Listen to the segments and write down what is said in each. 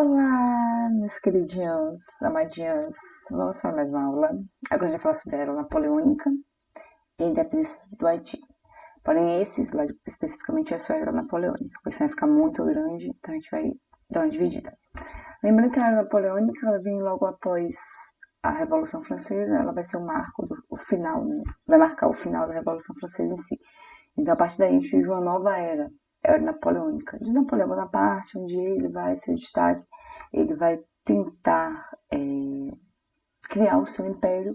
Olá, meus queridinhos, amadinhos. Vamos para mais uma aula. Agora a gente vai falar sobre a Era Napoleônica e a independência do Haiti. Porém, esse slide especificamente é só a Era Napoleônica, porque senão vai ficar muito grande, então a gente vai dar uma dividida. Lembrando que a Era Napoleônica ela vem logo após a Revolução Francesa, ela vai ser o marco do final, né? Vai marcar o final da Revolução Francesa em si. Então, a partir daí, a gente vive uma nova era napoleônica, de Napoleão Bonaparte, onde ele vai ser destaque, ele vai tentar criar o seu império,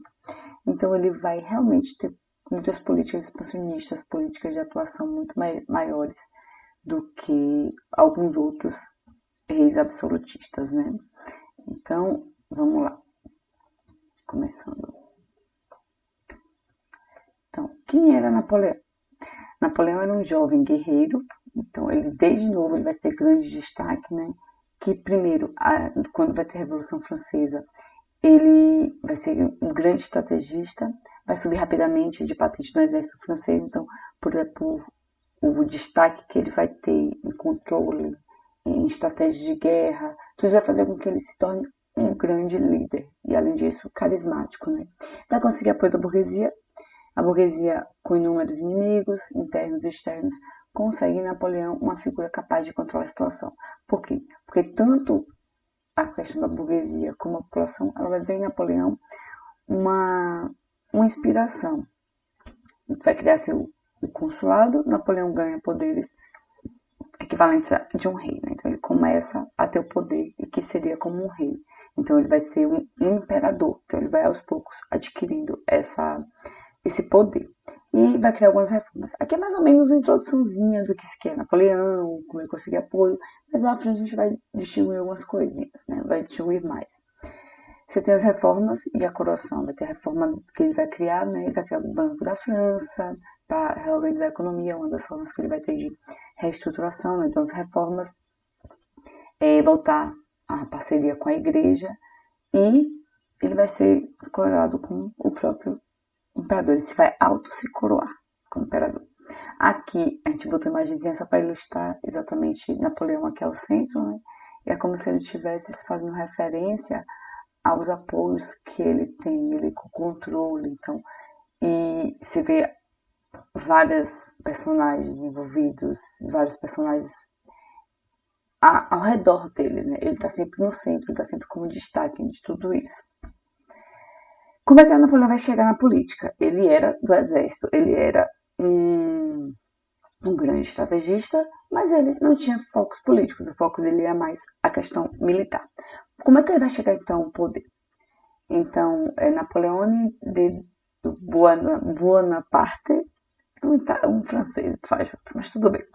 então ele vai realmente ter muitas políticas expansionistas, políticas de atuação muito maiores do que alguns outros reis absolutistas, né? Então, vamos lá, começando. Então, quem era Napoleão? Napoleão era um jovem guerreiro, então ele desde novo ele vai ter grande destaque, né? Que primeiro, quando vai ter a Revolução Francesa, ele vai ser um grande estrategista, vai subir rapidamente de patente no exército francês, então por o destaque que ele vai ter em controle, em estratégia de guerra, tudo vai fazer com que ele se torne um grande líder e além disso carismático, né? Vai conseguir apoio da burguesia. A burguesia, com inúmeros inimigos, internos e externos, consegue em Napoleão uma figura capaz de controlar a situação. Por quê? Porque tanto a questão da burguesia como a população, ela vai ver em Napoleão uma inspiração. Vai criar o consulado, Napoleão ganha poderes equivalentes a de um rei. Né? Então ele começa a ter o poder e que seria como um rei. Então ele vai ser um imperador. Então ele vai aos poucos adquirindo esse poder. E vai criar algumas reformas. Aqui é mais ou menos uma introduçãozinha do que se quer Napoleão, como ele conseguir apoio, mas lá à frente a gente vai distinguir algumas coisinhas, né? Vai distinguir mais. Você tem as reformas e a coroação. Vai ter a reforma que ele vai criar, né? Ele vai criar o Banco da França para reorganizar a economia, uma das formas que ele vai ter de reestruturação, né? Então as reformas voltar à parceria com a igreja e ele vai ser coroado com o próprio imperador. Ele vai se coroar como imperador. Aqui a gente botou imagenzinha só para ilustrar exatamente Napoleão aqui ao centro, né? E é como se ele estivesse fazendo referência aos apoios que ele tem, ele com controle, então. E você vê vários personagens envolvidos, vários personagens ao redor dele, né? Ele tá sempre no centro, ele tá sempre como destaque de tudo isso. Como é que Napoleão vai chegar na política? Ele era do exército, ele era um grande estrategista, mas ele não tinha focos políticos, o foco dele era mais a questão militar. Como é que ele vai chegar então ao poder? Então, Napoleone de Bonaparte, um francês faz, mas tudo bem.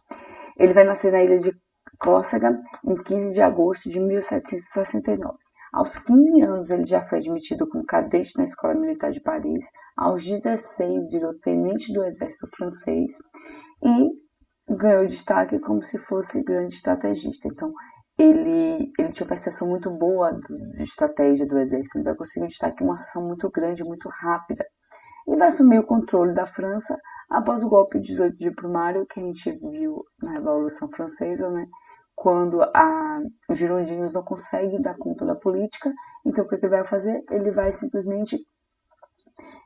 Ele vai nascer na ilha de Córcega em 15 de agosto de 1769. Aos 15 anos, ele já foi admitido como cadete na Escola Militar de Paris. Aos 16, virou tenente do exército francês e ganhou destaque como se fosse grande estrategista. Então, ele tinha uma percepção muito boa de estratégia do exército. Ele vai conseguir um destaque, uma ação muito grande, muito rápida. E vai assumir o controle da França após o golpe de 18 de Brumário, que a gente viu na Revolução Francesa, né? Quando os girondinos não conseguem dar conta da política. Então, o que ele vai fazer? Ele vai simplesmente,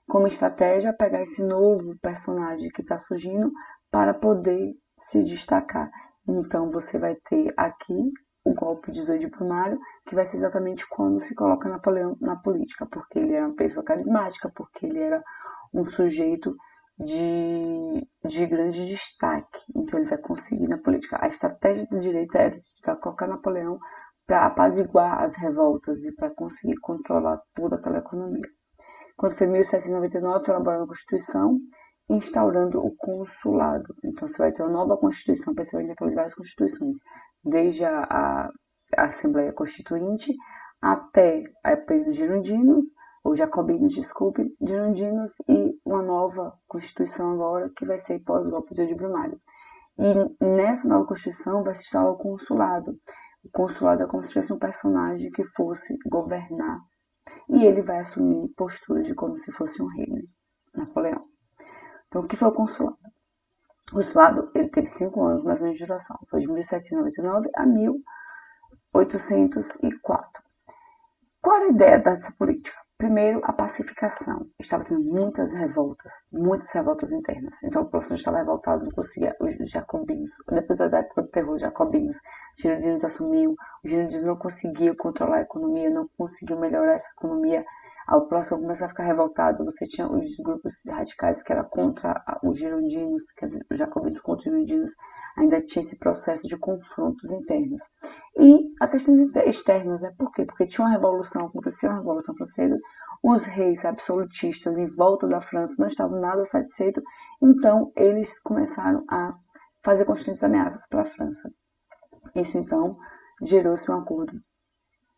como estratégia, pegar esse novo personagem que está surgindo para poder se destacar. Então, você vai ter aqui o golpe de 18 de Brumário, que vai ser exatamente quando se coloca Napoleão na política, porque ele era uma pessoa carismática, porque ele era um sujeito de grande destaque. Então ele vai conseguir na política. A estratégia da direita era de colocar Napoleão para apaziguar as revoltas e para conseguir controlar toda aquela economia. Quando foi em 1799, foi elaborada a Constituição, instaurando o consulado. Então você vai ter uma nova Constituição, para você vai ter várias constituições, desde a Assembleia Constituinte até a período girondinos, ou jacobinos, desculpe, girondinos, e uma nova Constituição agora, que vai ser pós-golpe de Brumário. E nessa nova Constituição vai se instalar o consulado. O consulado é como se fosse um personagem que fosse governar. E ele vai assumir posturas de como se fosse um rei, né? Napoleão. Então, o que foi o consulado? O consulado ele teve 5 anos mais ou menos de duração. Foi de 1799 a 1804. Qual era a ideia dessa política? Primeiro, a pacificação. Estava tendo muitas revoltas internas. Então a população estava revoltada, não conseguia. Os jacobinos, depois da época do terror, os jacobinos, os girondinos assumiu, os girondinos não conseguiam controlar a economia, não conseguiam melhorar essa economia. A população começava a ficar revoltada. Você tinha os grupos radicais que eram contra os girondinos, quer dizer, os jacobinos contra os girondinos. Ainda tinha esse processo de confrontos internos. E a questões externas, né? Por quê? Porque tinha uma revolução, aconteceu uma revolução francesa, os reis absolutistas em volta da França não estavam nada satisfeitos, então eles começaram a fazer constantes ameaças para a França. Isso então gerou-se um acordo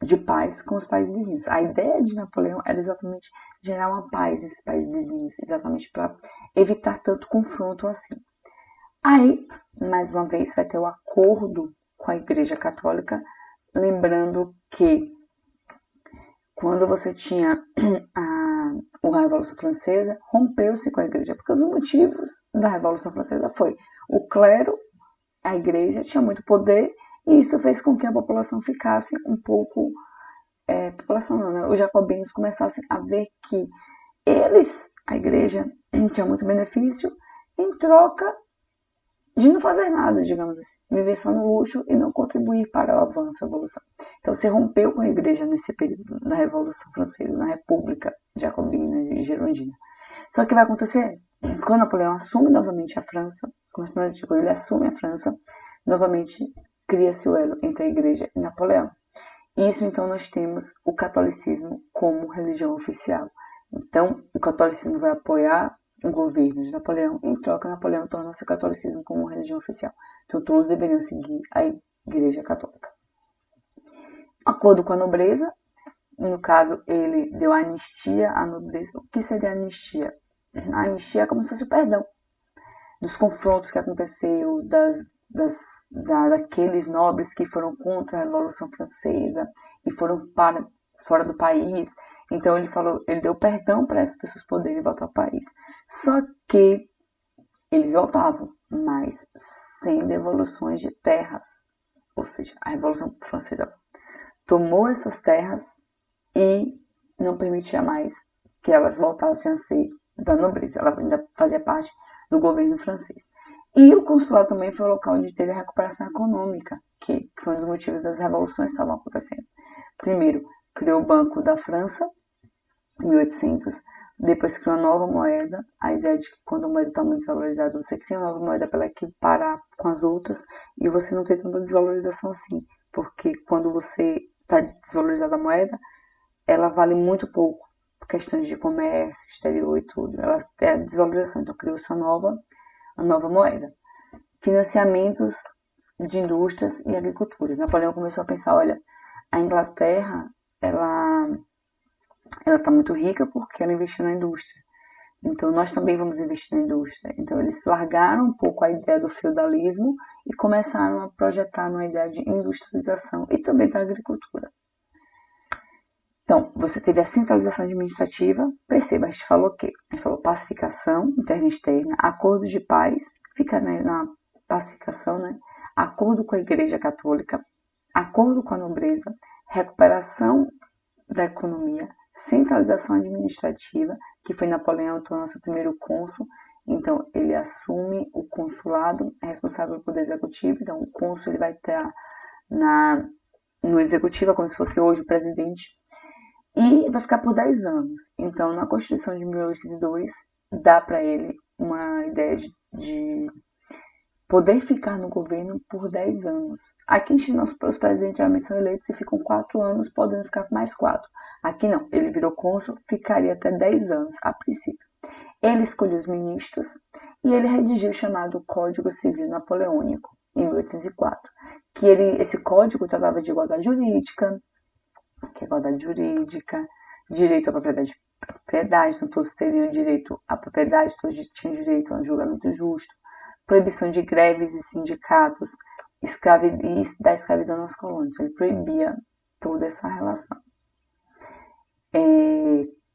de paz com os países vizinhos. A ideia de Napoleão era exatamente gerar uma paz nesses países vizinhos, exatamente para evitar tanto confronto assim. Aí, mais uma vez, vai ter o acordo com a Igreja Católica, lembrando que quando você tinha a Revolução Francesa, rompeu-se com a Igreja, porque um dos motivos da Revolução Francesa foi o clero, a Igreja, tinha muito poder, e isso fez com que a população ficasse um pouco... população não, né? Os jacobinos começassem a ver que eles, a Igreja, tinha muito benefício em troca de não fazer nada, digamos assim, viver só no luxo e não contribuir para o avanço, a evolução. Então se rompeu com a Igreja nesse período da Revolução Francesa, na República Jacobina e Girondina. Só que vai acontecer quando Napoleão assume novamente a França, quando ele assume a França, novamente cria-se o elo entre a Igreja e Napoleão. Isso então nós temos o catolicismo como religião oficial. Então o catolicismo vai apoiar o governo de Napoleão, em troca Napoleão torna-se o catolicismo como religião oficial. Então todos deveriam seguir a Igreja Católica. Acordo com a nobreza, no caso ele deu anistia à nobreza. O que seria anistia? A anistia é como se fosse o perdão dos confrontos que aconteceu, daqueles nobres que foram contra a Revolução Francesa e foram para fora do país. Então ele deu perdão para essas pessoas poderem voltar ao país. Só que eles voltavam, mas sem devoluções de terras. Ou seja, a Revolução Francesa tomou essas terras e não permitia mais que elas voltassem a ser da nobreza. Ela ainda fazia parte do governo francês. E o consulado também foi o local onde teve a recuperação econômica, que foi um dos motivos das revoluções que estavam acontecendo. Primeiro, criou o Banco da França, em 1800, depois criou uma nova moeda, a ideia de que quando a moeda está muito desvalorizada, você cria uma nova moeda para ela equiparar com as outras e você não tem tanta desvalorização assim, porque quando você está desvalorizada a moeda, ela vale muito pouco, por questões de comércio, exterior e tudo, ela é desvalorização, então criou-se uma nova moeda. Financiamentos de indústrias e agricultura. Napoleão começou a pensar, olha, a Inglaterra, ela está muito rica porque ela investiu na indústria. Então, nós também vamos investir na indústria. Então, eles largaram um pouco a ideia do feudalismo e começaram a projetar uma ideia de industrialização e também da agricultura. Então, você teve a centralização administrativa. Perceba, a gente falou o quê? A gente falou pacificação interna e externa, acordo de paz, fica na pacificação, né? Acordo com a Igreja Católica, acordo com a nobreza, recuperação da economia, centralização administrativa, que foi Napoleão, tornou-se o primeiro cônsul, então ele assume o consulado, é responsável pelo poder executivo, então o cônsul ele vai estar no executivo, como se fosse hoje o presidente, e vai ficar por 10 anos. Então, na Constituição de 1802, dá para ele uma ideia de poder ficar no governo por 10 anos. Aqui os presidentes geralmente são eleitos e ficam 4 anos, podendo ficar mais 4. Aqui não, ele virou cônsul, ficaria até 10 anos a princípio. Ele escolheu os ministros e ele redigiu o chamado Código Civil Napoleônico, em 1804. Esse código tratava de igualdade jurídica, direito à propriedade, então todos teriam direito à propriedade, todos tinham direito a um julgamento justo, proibição de greves e sindicatos, e da escravidão nas colônias. Ele proibia toda essa relação.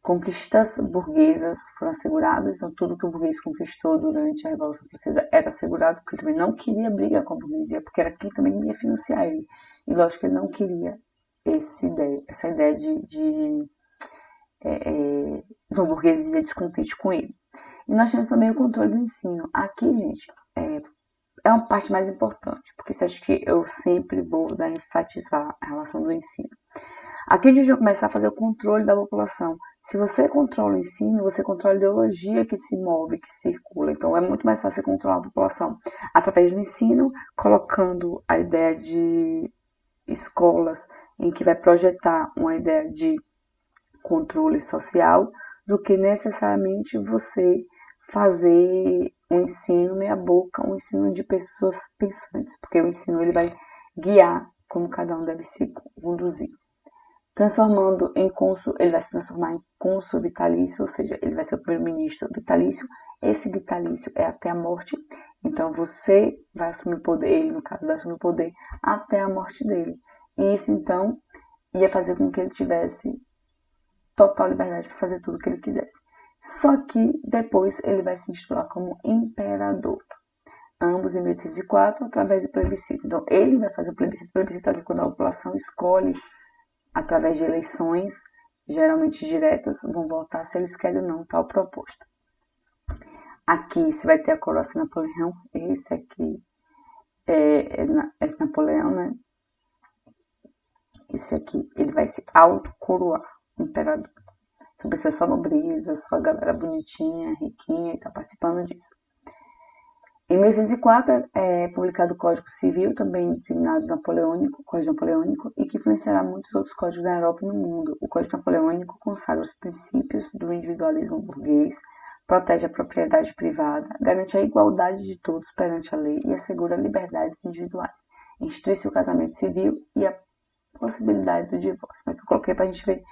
Conquistas burguesas foram asseguradas, então tudo que o burguês conquistou durante a Revolução Francesa era assegurado, porque ele também não queria briga com a burguesia, porque era quem também ia financiar ele. E lógico que ele não queria essa ideia de uma burguesia descontente com ele. E nós temos também o controle do ensino. Aqui, gente, é uma parte mais importante, porque você acha que eu sempre vou enfatizar a relação do ensino. Aqui a gente vai começar a fazer o controle da população. Se você controla o ensino, você controla a ideologia que se move, que circula. Então é muito mais fácil controlar a população através do ensino, colocando a ideia de escolas em que vai projetar uma ideia de controle social, do que necessariamente você fazer um ensino meia boca, um ensino de pessoas pensantes, porque o ensino ele vai guiar como cada um deve se conduzir. Transformando em cônsul, ele vai se transformar em cônsul vitalício, ou seja, ele vai ser o primeiro-ministro vitalício. Esse vitalício é até a morte, então você vai assumir o poder, ele no caso vai assumir o poder até a morte dele. E isso então ia fazer com que ele tivesse total liberdade para fazer tudo o que ele quisesse. Só que depois ele vai se instituir como imperador. Ambos em 1804, através do plebiscito. Então ele vai fazer o plebiscito aqui quando a população escolhe através de eleições, geralmente diretas, vão votar se eles querem ou não tal proposta. Aqui você vai ter a coroa de Napoleão, esse aqui é Napoleão, né? Esse aqui, ele vai se autocoroar imperador. Então precisa só nobreza, só a galera bonitinha, riquinha, e tá participando disso. Em 1804 é publicado o Código Civil, também designado napoleônico, Código Napoleônico, e que influenciará muitos outros códigos na Europa e no mundo. O Código Napoleônico consagra os princípios do individualismo burguês, protege a propriedade privada, garante a igualdade de todos perante a lei e assegura liberdades individuais. Institui-se o casamento civil e a possibilidade do divórcio. Mas que eu coloquei para a gente ver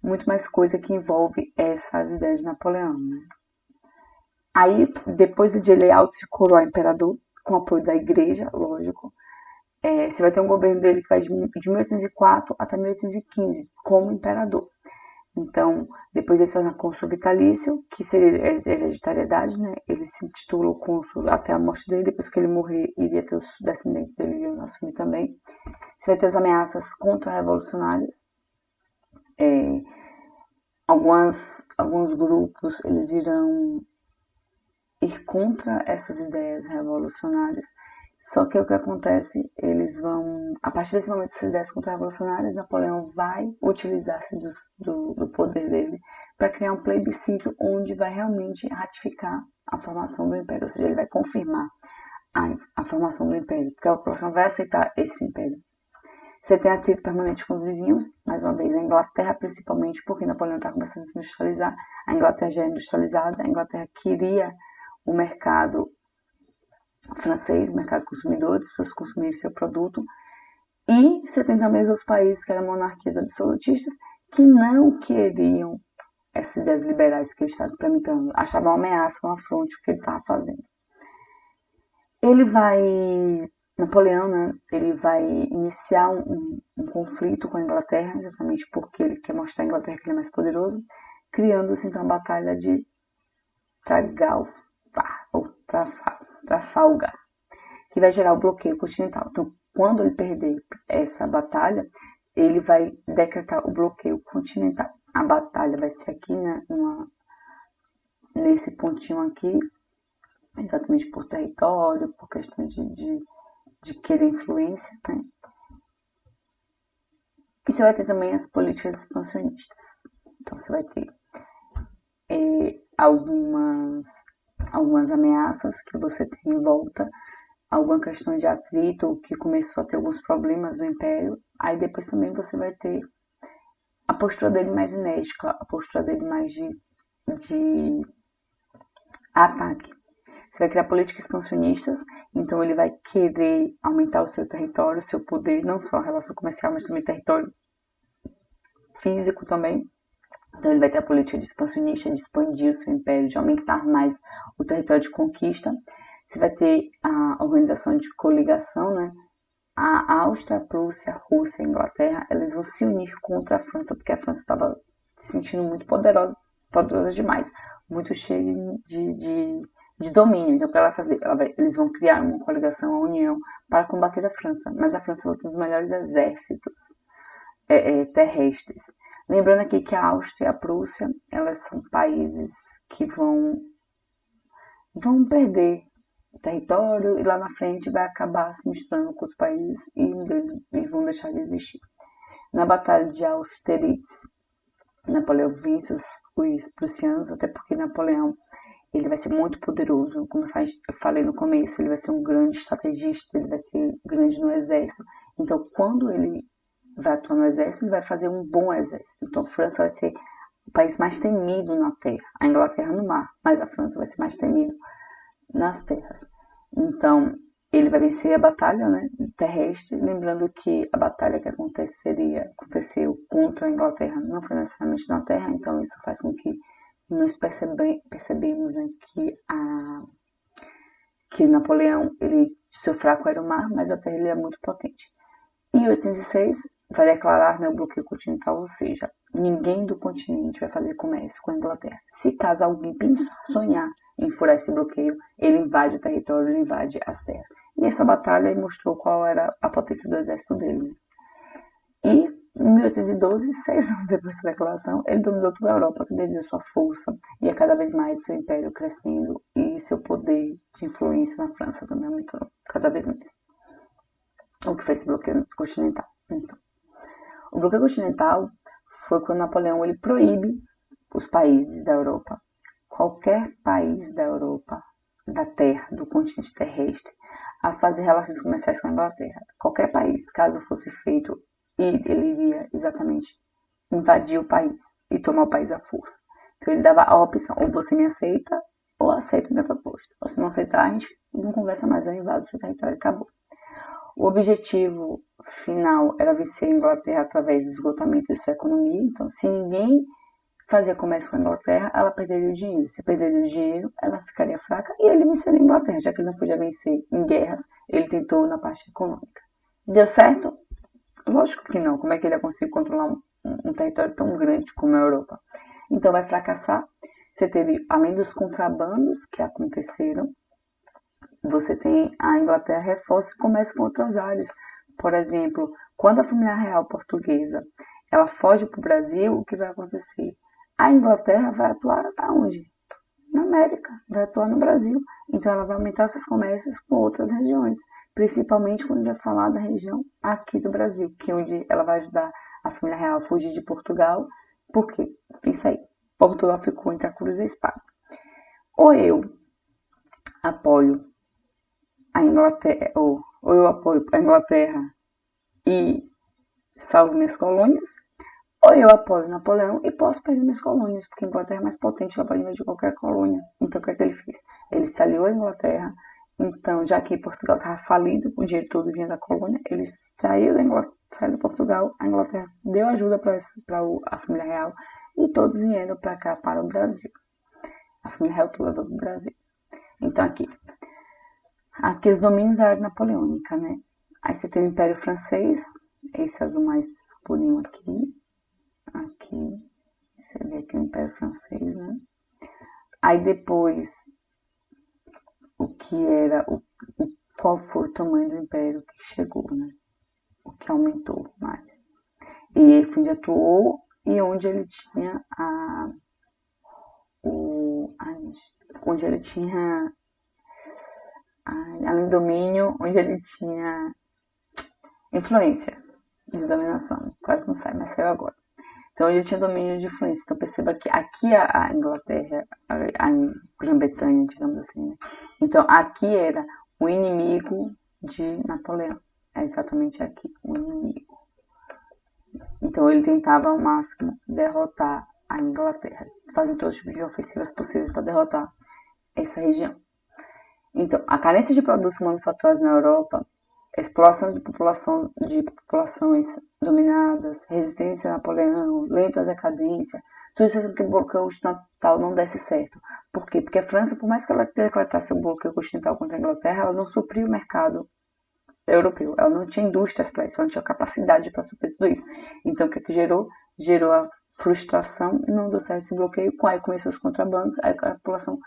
muito mais coisa que envolve essas ideias de Napoleão, né? Aí, depois de ele se coroar imperador, com apoio da igreja, lógico, você vai ter um governo dele que vai de 1804 até 1815, como imperador. Então, depois ele se torna cônsul vitalício, que seria hereditariedade, né? Ele se intitula cônsul até a morte dele, depois que ele morrer, iria ter os descendentes dele iriam assumir também. Você vai ter as ameaças contra-revolucionárias. Alguns grupos, eles irão ir contra essas ideias revolucionárias. Só que o que acontece, eles vão, a partir desse momento, dessas ideias contra-revolucionárias, Napoleão vai utilizar-se do poder dele para criar um plebiscito onde vai realmente ratificar a formação do império, ou seja, ele vai confirmar a formação do império, porque a população vai aceitar esse império. Você tem atrito permanente com os vizinhos, mais uma vez a Inglaterra, principalmente porque Napoleão está começando a se industrializar, a Inglaterra já é industrializada, a Inglaterra queria o mercado francês, o mercado consumidor, as pessoas consumirem seu produto. E você tem também os outros países que eram monarquias absolutistas que não queriam essas ideias liberais que ele estava implementando, achavam uma ameaça, uma afronte o que ele estava fazendo. Napoleão, né, ele vai iniciar um conflito com a Inglaterra, exatamente porque ele quer mostrar à Inglaterra que ele é mais poderoso, criando-se então a Batalha de Trafalgar, que vai gerar o bloqueio continental. Então, quando ele perder essa batalha, ele vai decretar o bloqueio continental. A batalha vai ser aqui, né, nesse pontinho aqui, exatamente por território, por questão de querer influência, né? E você vai ter também as políticas expansionistas. Então, você vai ter algumas ameaças que você tem em volta, alguma questão de atrito que começou a ter alguns problemas no Império. Aí depois também você vai ter a postura dele mais enérgica, a postura dele mais de ataque. Você vai criar políticas expansionistas, então ele vai querer aumentar o seu território, o seu poder, não só a relação comercial, mas também território físico também. Então ele vai ter a política de expansionista, de expandir o seu império, de aumentar mais o território de conquista. Você vai ter a organização de coligação, né? A Áustria, a Prússia, a Rússia e a Inglaterra, elas vão se unir contra a França, porque a França estava se sentindo muito poderosa demais, muito cheia de de domínio. Então, o que ela vai fazer? Eles vão criar uma coligação, uma união, para combater a França. Mas a França tem um dos melhores exércitos terrestres. Lembrando aqui que a Áustria e a Prússia, elas são países que vão perder território e lá na frente vai acabar se misturando com os países e eles vão deixar de existir. Na Batalha de Austerlitz, Napoleão vence os prussianos, até porque Napoleão ele vai ser muito poderoso, como eu falei no começo, ele vai ser um grande estrategista, ele vai ser grande no exército. Então, quando ele vai atuar no exército, ele vai fazer um bom exército. Então, a França vai ser o país mais temido na terra, a Inglaterra no mar, mas a França vai ser mais temido nas terras. Então, ele vai vencer a batalha, né, terrestre, lembrando que a batalha que aconteceu contra a Inglaterra não foi necessariamente na terra, então isso faz com que nós percebemos, né, que Napoleão, seu fraco era o mar, mas a terra ele é muito potente. Em 1806, vai declarar, né, o bloqueio continental, ou seja, ninguém do continente vai fazer comércio com a Inglaterra. Se caso alguém pensar, sonhar em furar esse bloqueio, ele invade o território, ele invade as terras. E essa batalha mostrou qual era a potência do exército dele. Né? E em 1812, 6 anos depois da declaração, ele dominou toda a Europa devido à sua força e a cada vez mais seu império crescendo e seu poder de influência na França também aumentando cada vez mais. O que fez esse bloqueio continental. Então, o bloqueio continental foi quando Napoleão ele proíbe os países da Europa, qualquer país da Europa, da Terra, do continente terrestre, a fazer relações comerciais com a Inglaterra. Qualquer país, caso fosse feito, ele iria exatamente invadir o país e tomar o país à força. Então ele dava a opção, ou você me aceita, ou aceita minha proposta. Ou se não aceitar, a gente não conversa mais, eu invado o seu território e acabou. O objetivo final era vencer a Inglaterra através do esgotamento de sua economia. Então, se ninguém fazia comércio com a Inglaterra, ela perderia o dinheiro. Se perderia o dinheiro, ela ficaria fraca e ele venceria a Inglaterra. Já que ele não podia vencer em guerras, ele tentou na parte econômica. Deu certo? Lógico que não. Como é que ele ia conseguir controlar um território tão grande como a Europa? Então, vai fracassar. Você teve, além dos contrabandos que aconteceram, você tem a Inglaterra reforça e começa com outras áreas. Por exemplo, quando a família real portuguesa ela foge para o Brasil, o que vai acontecer? A Inglaterra vai atuar onde? Na América, vai atuar no Brasil. Então ela vai aumentar seus comércios com outras regiões, principalmente quando a gente vai falar da região aqui do Brasil, que é onde ela vai ajudar a família real a fugir de Portugal. Por quê? Pensa aí, Portugal ficou entre a cruz e a espada. Ou eu apoio a Inglaterra, ou eu apoio a Inglaterra e salvo minhas colônias, ou eu apoio Napoleão e posso perder minhas colônias, porque a Inglaterra é mais potente, ela pode invadir qualquer colônia. Então, o que é que ele fez? Ele se aliou à Inglaterra, então, já que Portugal estava falido, o dinheiro todo vinha da colônia, ele saiu de Portugal, a Inglaterra deu ajuda para a família real e todos vieram para cá, para o Brasil. A família real toda veio para o Brasil. Então, aqui os domínios da era napoleônica, né? Aí você tem o Império Francês, esse azul mais escurinho aqui, você vê aqui o Império Francês, né? Aí depois, qual foi o tamanho do Império que chegou, né? O que aumentou mais. E onde atuou e onde ele tinha onde ele tinha além do domínio, onde ele tinha influência de dominação. Quase não sai, mas saiu agora. Então, onde ele tinha domínio de influência. Então, perceba que aqui a Inglaterra, a Grã-Bretanha, digamos assim, né? Então, aqui era o inimigo de Napoleão. É exatamente aqui, o inimigo. Então, ele tentava ao máximo derrotar a Inglaterra, fazendo todos os tipos de ofensivas possíveis para derrotar essa região. Então, a carência de produtos manufaturados na Europa, exploração de populações dominadas, resistência a Napoleão, lenta decadência, tudo isso fez com que o bloqueio continental não desse certo. Por quê? Porque a França, por mais que ela decretasse um bloqueio continental contra a Inglaterra, ela não supria o mercado europeu. Ela não tinha indústrias para isso, ela não tinha capacidade para suprir tudo isso. Então, o que é que gerou? Gerou a frustração, não deu certo esse bloqueio, aí começou os contrabandos, aí a população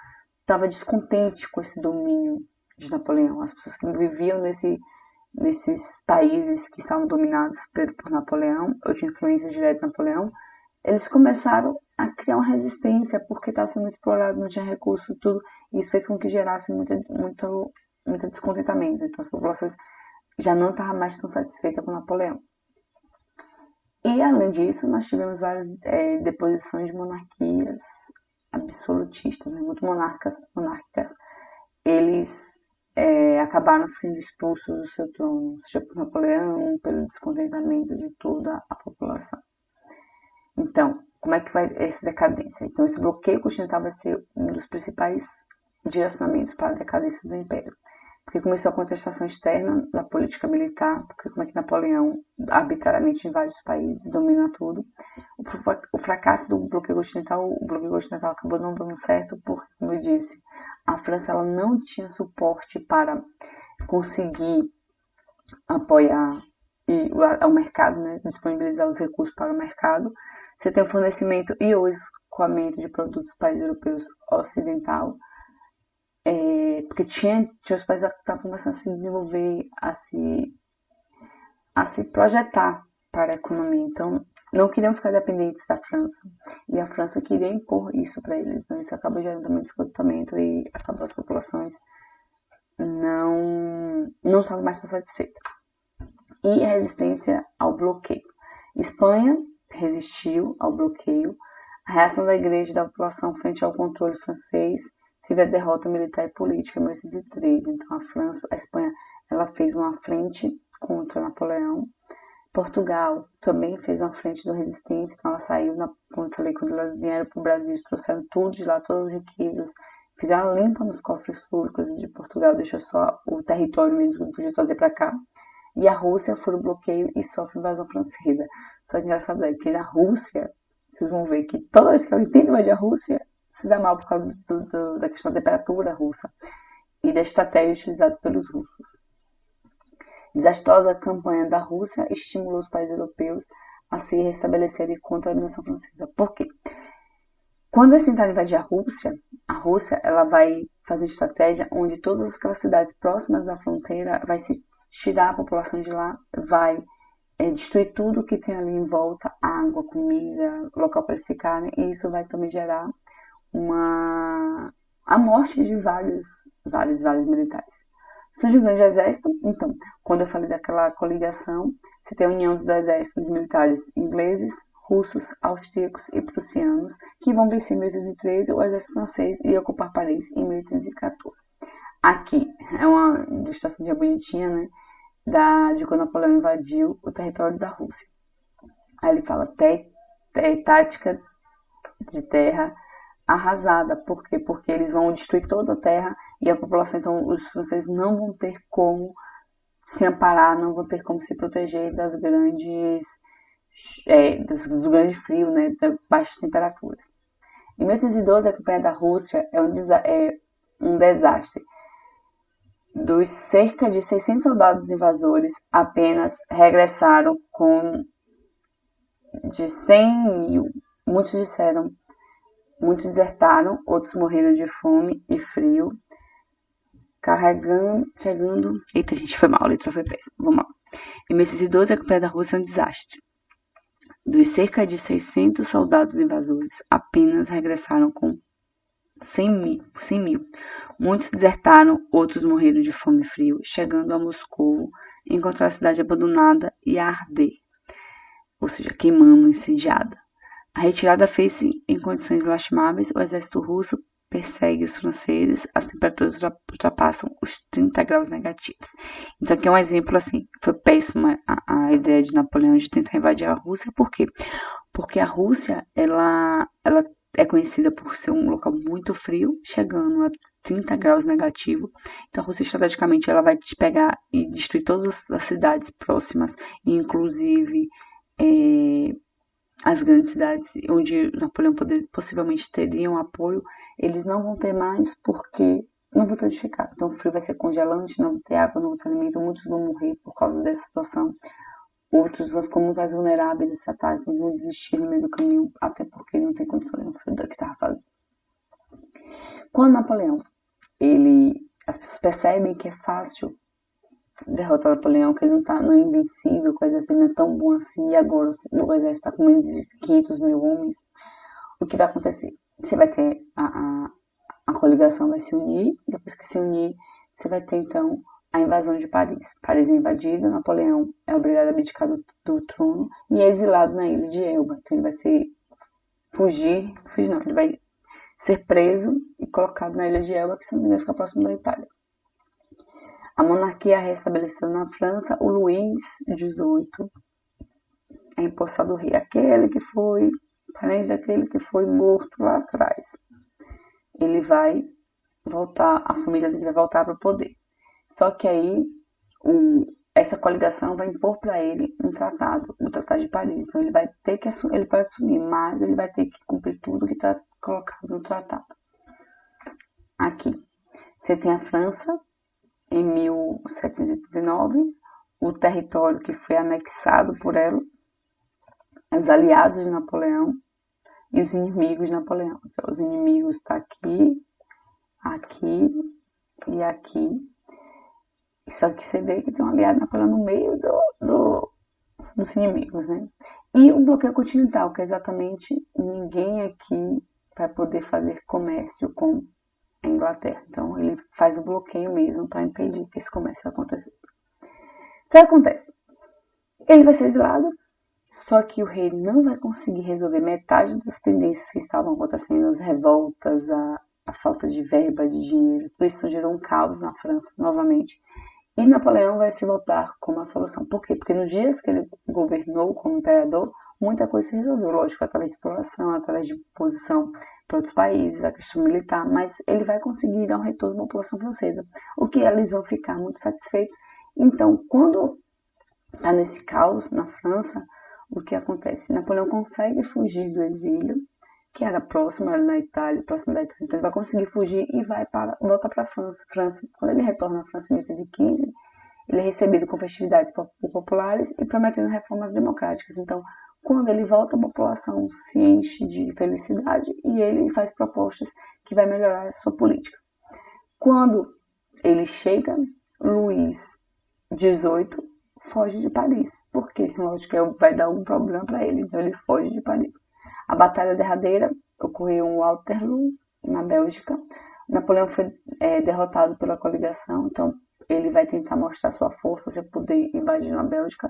estava descontente com esse domínio de Napoleão. As pessoas que viviam nesses países que estavam dominados por Napoleão, ou de influência direta de Napoleão, eles começaram a criar uma resistência porque estava sendo explorado, não tinha recurso, tudo, e isso fez com que gerasse muito descontentamento. Então as populações já não estavam mais tão satisfeitas com Napoleão. E além disso, nós tivemos várias deposições de monarquias absolutistas, né? Muito monárquicas. Eles acabaram sendo expulsos do seu trono, seja por Napoleão, pelo descontentamento de toda a população. Então, como é que vai essa decadência? Então, esse bloqueio continental vai ser um dos principais direcionamentos para a decadência do Império. Porque começou a contestação externa da política militar, porque como é que Napoleão, arbitrariamente em vários países, domina tudo. O fracasso do bloqueio continental, o bloqueio continental acabou não dando certo, porque, como eu disse, a França ela não tinha suporte para conseguir apoiar o mercado, né, disponibilizar os recursos para o mercado. Você tem o fornecimento e o escoamento de produtos dos países europeus ocidental, porque tinha os países que estavam começando a se desenvolver, a se projetar para a economia. Então, não queriam ficar dependentes da França. E a França queria impor isso para eles. Então, isso acaba gerando também descontentamento e acabou as populações não estavam mais tão satisfeitas. E a resistência ao bloqueio. Espanha resistiu ao bloqueio. A reação da igreja e da população frente ao controle francês teve a derrota militar e política em 1813. Então a Espanha, ela fez uma frente contra Napoleão. Portugal também fez uma frente de resistência, então ela saiu, como eu falei, quando elas vieram para o Brasil, trouxeram tudo de lá, todas as riquezas, fizeram limpa nos cofres públicos de Portugal, deixou só o território mesmo que podia trazer para cá. E a Rússia foi o bloqueio e sofre invasão francesa. Só que engraçado é que na Rússia, vocês vão ver que toda vez que alguém tenta invadir a Rússia, se dá mal por causa da questão da temperatura russa e da estratégia utilizada pelos russos. Desastrosa campanha da Rússia estimulou os países europeus a se restabelecerem contra a dominação francesa. Por quê? Quando eles tentarem invadir a Rússia ela vai fazer estratégia onde todas aquelas cidades próximas da fronteira vai se tirar a população de lá, vai destruir tudo que tem ali em volta, água, comida, local para eles ficarem, e isso vai também gerar a morte de vários militares. Surge um grande exército, então, quando eu falei daquela coligação, você tem a união dos exércitos militares ingleses, russos, austríacos e prussianos, que vão vencer em 1813 o exército francês e ocupar Paris em 1814. Aqui é uma ilustraçãozinha bonitinha, né, de quando Napoleão invadiu o território da Rússia. Aí ele fala tática de terra arrasada. Por quê? Porque eles vão destruir toda a terra e a população, então os franceses não vão ter como se amparar, não vão ter como se proteger dos grandes frios, né, das baixas temperaturas. Em 1812, a campanha da Rússia é um desastre. Dos cerca de 600 soldados invasores, apenas regressaram com de 100 mil. Muitos desertaram, outros morreram de fome e frio, chegando... Eita, gente, foi mal, a letra foi péssima, vamos lá. Em 1812, a campanha da Rússia é um desastre. Dos cerca de 600 soldados invasores, apenas regressaram com 100 mil. Muitos desertaram, outros morreram de fome e frio, chegando a Moscou, encontraram a cidade abandonada e a arder, ou seja, queimando, incendiada. A retirada fez-se em condições lastimáveis, o exército russo persegue os franceses, as temperaturas ultrapassam os 30 graus negativos. Então aqui é um exemplo assim, foi péssima a ideia de Napoleão de tentar invadir a Rússia, por quê? Porque a Rússia, ela é conhecida por ser um local muito frio, chegando a 30 graus negativo. Então a Rússia, estrategicamente, ela vai te pegar e destruir todas as cidades próximas, inclusive as grandes cidades onde Napoleão possivelmente teria um apoio, eles não vão ter mais porque não vão ter onde ficar. Então o frio vai ser congelante, não vai ter água, não vai ter alimento, muitos vão morrer por causa dessa situação. Outros vão ficar muito mais vulneráveis nesse ataque, vão desistir no meio do caminho, até porque não tem condições no frio do que estava fazendo. Quando Napoleão, as pessoas percebem que é fácil derrotar Napoleão, que ele não é invencível, que o exército não é tão bom assim, e agora o exército está com menos de 500 mil homens, o que vai acontecer? Você vai ter a coligação vai se unir, depois que se unir, você vai ter então a invasão de Paris. Paris é invadida, Napoleão é obrigado a abdicar do trono e é exilado na ilha de Elba. Então ele vai ele vai ser preso e colocado na ilha de Elba, que se não me engano fica próximo da Itália. A monarquia é restabelecida na França, o Luís XVIII é empossado rei, aquele que foi parente daquele que foi morto lá atrás. Ele vai voltar, a família dele vai voltar para o poder. Só que aí essa coligação vai impor para ele um tratado, o Tratado de Paris. Então ele vai ter que assumir, ele pode assumir, mas ele vai ter que cumprir tudo que está colocado no tratado. Aqui, você tem a França em 1789, o território que foi anexado por ela, os aliados de Napoleão e os inimigos de Napoleão. Então, os inimigos estão aqui, aqui e aqui. Só que você vê que tem um aliado Napoleão no meio dos inimigos, né? E o bloqueio continental, que é exatamente ninguém aqui vai poder fazer comércio com a Inglaterra. Então, ele faz o bloqueio mesmo para impedir que esse comércio acontecesse. Isso acontece. Ele vai ser exilado, só que o rei não vai conseguir resolver metade das pendências que estavam acontecendo, as revoltas, a falta de verba, de dinheiro. Tudo isso gerou um caos na França, novamente. E Napoleão vai se voltar como a solução. Por quê? Porque nos dias que ele governou como imperador, muita coisa se resolveu. Lógico, através de exploração, através de posição para outros países, a questão militar, mas ele vai conseguir dar um retorno à população francesa. O que eles vão ficar muito satisfeitos. Então, quando está nesse caos na França, o que acontece? Napoleão consegue fugir do exílio, que era próximo, era na Itália, próximo da Itália. Então ele vai conseguir fugir e volta para a França. Quando ele retorna à França em 1815, ele é recebido com festividades populares e prometendo reformas democráticas. Então, quando ele volta, a população se enche de felicidade e ele faz propostas que vai melhorar a sua política. Quando ele chega, Luís XVIII foge de Paris. Por quê? Lógico que vai dar algum problema para ele, então ele foge de Paris. A batalha derradeira ocorreu em Waterloo, na Bélgica. Napoleão foi derrotado pela coligação, então ele vai tentar mostrar sua força, seu poder invadindo a Bélgica.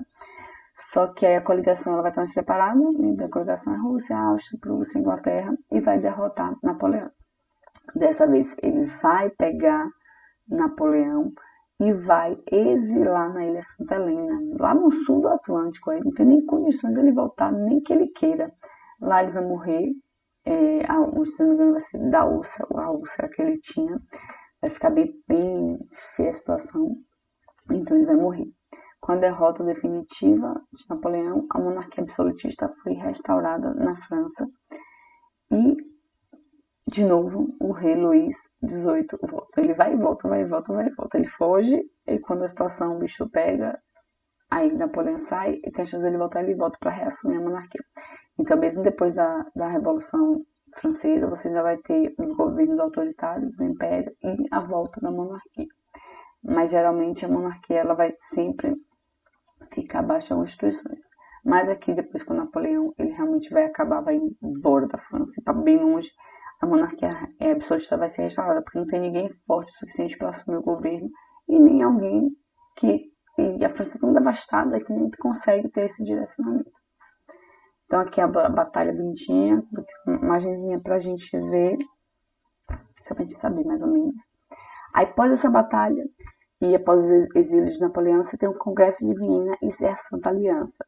Só que aí a coligação ela vai estar mais preparada, a coligação é Rússia, Áustria, Prússia, Inglaterra, e vai derrotar Napoleão. Dessa vez ele vai pegar Napoleão e vai exilar na Ilha Santa Helena, lá no sul do Atlântico. Aí não tem nem condições de ele voltar, nem que ele queira. Lá ele vai morrer, se não me engano vai ser da úlcera que ele tinha, vai ficar bem feia a situação, então ele vai morrer. Com a derrota definitiva de Napoleão, a monarquia absolutista foi restaurada na França e, de novo, o rei Luís XVIII volta. Ele vai e volta, vai e volta, vai e volta. Ele foge e quando a situação, o bicho pega, aí Napoleão sai e tem a chance de ele voltar, ele volta para reassumir a monarquia. Então, mesmo depois da Revolução Francesa, você ainda vai ter os governos autoritários, o império e a volta da monarquia. Mas, geralmente, a monarquia ela vai sempre ficar abaixo das instituições. Mas aqui, depois que o Napoleão ele realmente vai acabar, vai embora da França, para bem longe, a monarquia absolutista vai ser restaurada, porque não tem ninguém forte o suficiente para assumir o governo e nem alguém que... E a França é tão devastada que nem consegue ter esse direcionamento. Então aqui a batalha bonitinha, uma imagenzinha pra gente ver, só pra gente saber mais ou menos. Aí após essa batalha e após os exílios de Napoleão, você tem o Congresso de Viena e a Santa Aliança.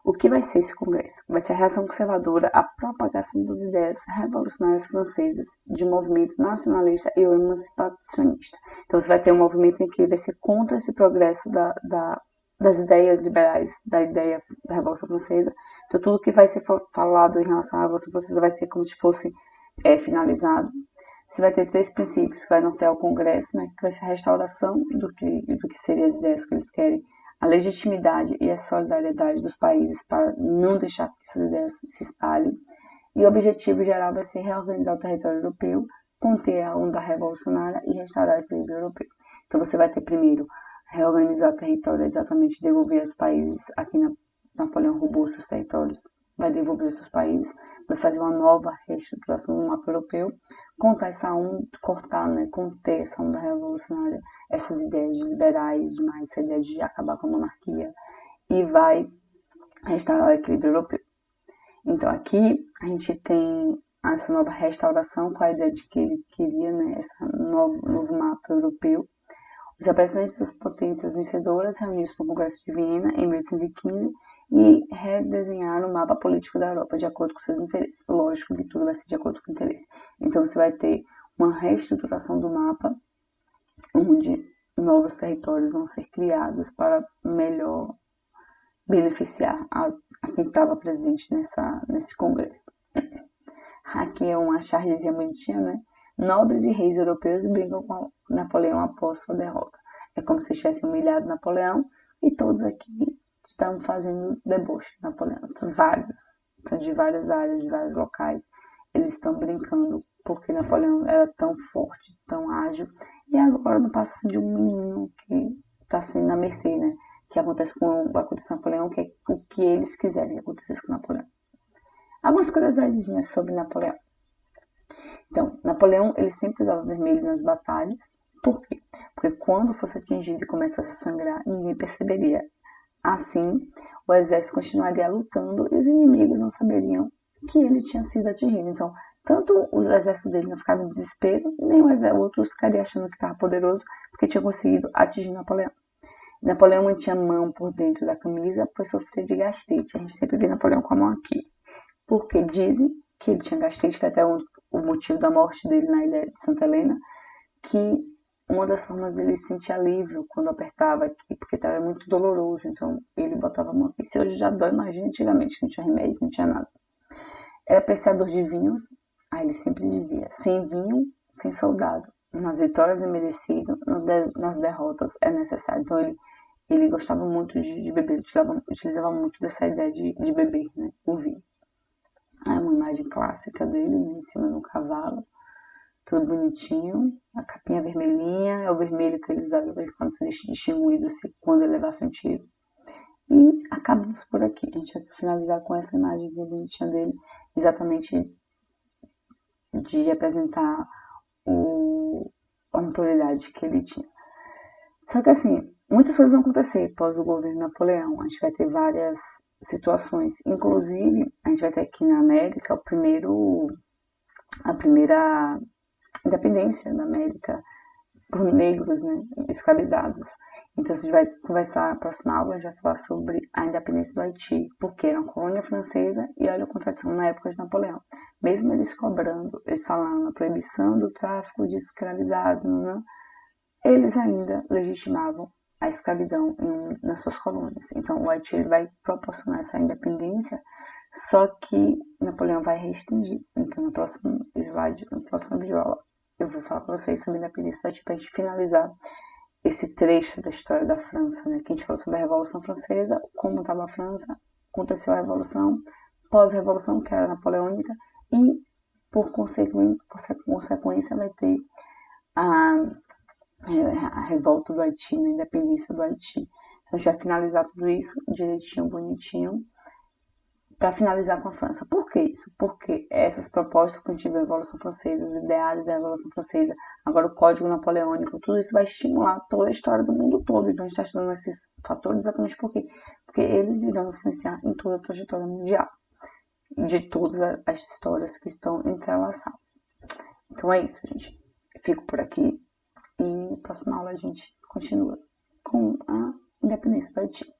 O que vai ser esse congresso? Vai ser a reação conservadora à propagação das ideias revolucionárias francesas, de movimento nacionalista e emancipacionista. Então você vai ter um movimento em que vai ser contra esse progresso das ideias liberais, da ideia da Revolução Francesa. Então tudo que vai ser falado em relação à Revolução Francesa vai ser como se fosse finalizado. Você vai ter 3 princípios que vai nortear o Congresso, né, que vai ser a restauração do que seriam as ideias que eles querem, a legitimidade e a solidariedade dos países para não deixar que essas ideias se espalhem. E o objetivo geral vai ser reorganizar o território europeu conter a onda revolucionária e restaurar o equilíbrio europeu. Então você vai ter primeiro reorganizar o território, exatamente devolver os países, aqui Napoleão roubou seus territórios, vai devolver os seus países, vai fazer uma nova reestruturação do mapa europeu, cortar, né, conter essa onda revolucionária, essas ideias de liberais demais, essa ideia de acabar com a monarquia, e vai restaurar o equilíbrio europeu. Então aqui a gente tem essa nova restauração com a ideia de que ele queria, né, esse novo mapa europeu. Os representantes das potências vencedoras reuniram-se no Congresso de Viena em 1815 e redesenharam o mapa político da Europa de acordo com seus interesses. Lógico que tudo vai ser de acordo com o interesse. Então você vai ter uma reestruturação do mapa, onde novos territórios vão ser criados para melhor beneficiar a quem estava presente nesse congresso. Aqui é uma chargezinha bonitinha, né? Nobres e reis europeus brincam com Napoleão após sua derrota. É como se tivessem humilhado Napoleão e todos aqui estão fazendo deboche de Napoleão. São de várias áreas, de vários locais. Eles estão brincando porque Napoleão era tão forte, tão ágil. E agora não passa de um menino que está sendo na mercê, né? Que acontece com Napoleão, que é o que eles quiserem que acontecesse com Napoleão. Algumas curiosidadezinhas sobre Napoleão. Então, Napoleão, ele sempre usava vermelho nas batalhas. Por quê? Porque quando fosse atingido e começasse a sangrar, ninguém perceberia. Assim, o exército continuaria lutando e os inimigos não saberiam que ele tinha sido atingido. Então, tanto o exército dele não ficava em desespero, nem o outro ficaria achando que estava poderoso, porque tinha conseguido atingir Napoleão. Napoleão mantinha a mão por dentro da camisa, pois sofria de gastrite. A gente sempre vê Napoleão com a mão aqui. Porque dizem que ele tinha gastrite, foi até o motivo da morte dele na ilha de Santa Helena, que uma das formas dele sentir alívio quando apertava aqui, porque estava muito doloroso, então ele botava a mão aqui. Se hoje já dói, imagina antigamente, não tinha remédio, não tinha nada. Era apreciador de vinhos, aí ele sempre dizia, sem vinho, sem soldado. Nas vitórias é merecido, nas derrotas é necessário. Então ele gostava muito de beber, utilizava muito dessa ideia de beber, né, o vinho. É uma imagem clássica dele, né, em cima do cavalo, tudo bonitinho, a capinha vermelhinha, é o vermelho que ele usava quando se distinguido quando ele levasse um tiro. E acabamos por aqui. A gente vai finalizar com essa imagenzinha bonitinha dele, exatamente de representar a autoridade que ele tinha. Só que assim, muitas coisas vão acontecer após o governo Napoleão. A gente vai ter várias situações. Inclusive, a gente vai ter aqui na América a primeira independência da América por negros, né, escravizados. Então, a gente vai conversar, a próxima aula, a gente vai falar sobre a independência do Haiti, porque era uma colônia francesa e olha a contradição na época de Napoleão. Mesmo eles cobrando, eles falando a proibição do tráfico de escravizados, né, eles ainda legitimavam a escravidão nas suas colônias. Então, o Haiti ele vai proporcionar essa independência, só que Napoleão vai restringir. Então, no próximo slide, no próximo vídeo, eu vou falar para vocês sobre a independência do Haiti para a gente finalizar esse trecho da história da França, né? Que a gente falou sobre a Revolução Francesa, como estava a França, aconteceu a Revolução, pós-Revolução, que era napoleônica, e por consequência vai ter a revolta do Haiti, a independência do Haiti. Então a gente vai finalizar tudo isso direitinho, bonitinho, para finalizar com a França. Por que isso? Porque essas propostas que a gente viu, a Revolução Francesa, os ideais da Revolução Francesa, agora o Código Napoleônico, tudo isso vai estimular toda a história do mundo todo. Então a gente está estudando esses fatores exatamente por quê? Porque eles irão influenciar em toda a trajetória mundial, de todas as histórias que estão entrelaçadas. Então é isso, gente. Fico por aqui. E na próxima aula a gente continua com a independência do Haiti.